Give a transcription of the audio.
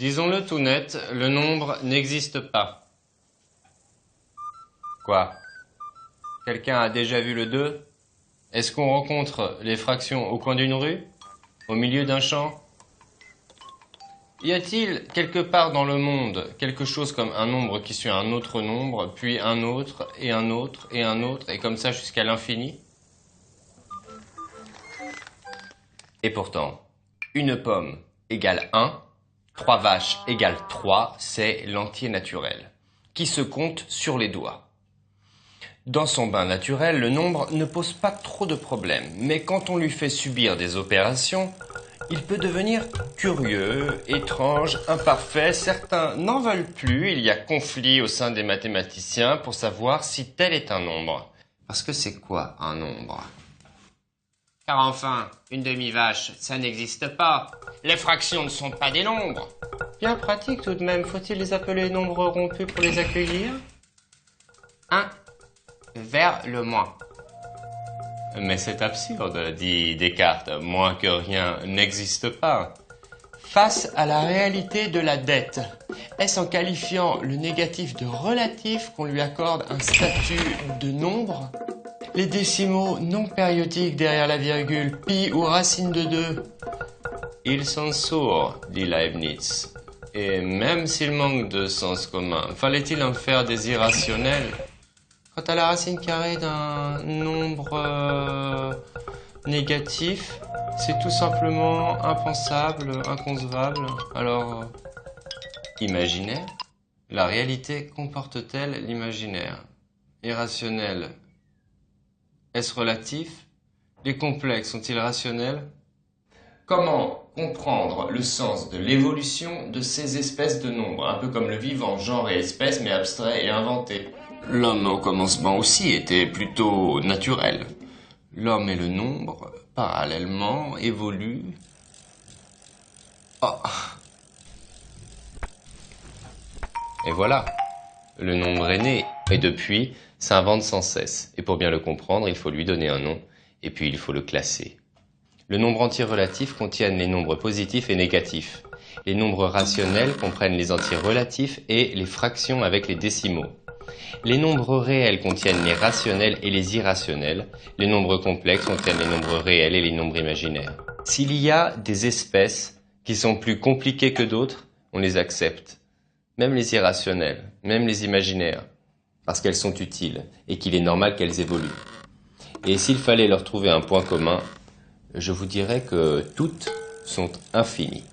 Disons-le tout net, le nombre n'existe pas. Quoi? Quelqu'un a déjà vu le 2? Est-ce qu'on rencontre les fractions au coin d'une rue? Au milieu d'un champ? Y a-t-il quelque part dans le monde quelque chose comme un nombre qui suit un autre nombre, puis un autre, et un autre, et un autre, et comme ça jusqu'à l'infini? Et pourtant, une pomme égale 1, 3 vaches égale 3, c'est l'entier naturel, qui se compte sur les doigts. Dans son bain naturel, le nombre ne pose pas trop de problèmes, mais quand on lui fait subir des opérations, il peut devenir curieux, étrange, imparfait. Certains n'en veulent plus. Il y a conflit au sein des mathématiciens pour savoir si tel est un nombre. Parce que c'est quoi un nombre? Car enfin, une demi-vache, ça n'existe pas. Les fractions ne sont pas des nombres. Bien pratique tout de même. Faut-il les appeler nombres rompus pour les accueillir? 1 vers le moins. Mais c'est absurde, dit Descartes, moins que rien n'existe pas. Face à la réalité de la dette, est-ce en qualifiant le négatif de relatif qu'on lui accorde un statut de nombre? Les décimaux non périodiques derrière la virgule, pi ou racine de 2, ils sont sourds, dit Leibniz. Et même s'ils manquent de sens commun, fallait-il en faire des irrationnels? Quant à la racine carrée d'un nombre négatif, c'est tout simplement impensable, inconcevable. Alors, imaginaire? La réalité comporte-t-elle l'imaginaire? Irrationnel? Est-ce relatif? Les complexes sont-ils rationnels? Comment comprendre le sens de l'évolution de ces espèces de nombres, un peu comme le vivant, genre et espèce, mais abstrait et inventé? L'homme au commencement aussi était plutôt naturel. L'homme et le nombre, parallèlement, évoluent. Oh. Et voilà, le nombre est né, et depuis, s'invente sans cesse. Et pour bien le comprendre, il faut lui donner un nom, et puis il faut le classer. Le nombre entier relatif contient les nombres positifs et négatifs. Les nombres rationnels comprennent les entiers relatifs et les fractions avec les décimaux. Les nombres réels contiennent les rationnels et les irrationnels. Les nombres complexes contiennent les nombres réels et les nombres imaginaires. S'il y a des espèces qui sont plus compliquées que d'autres, on les accepte. Même les irrationnels, même les imaginaires, parce qu'elles sont utiles et qu'il est normal qu'elles évoluent. Et s'il fallait leur trouver un point commun, je vous dirais que toutes sont infinies.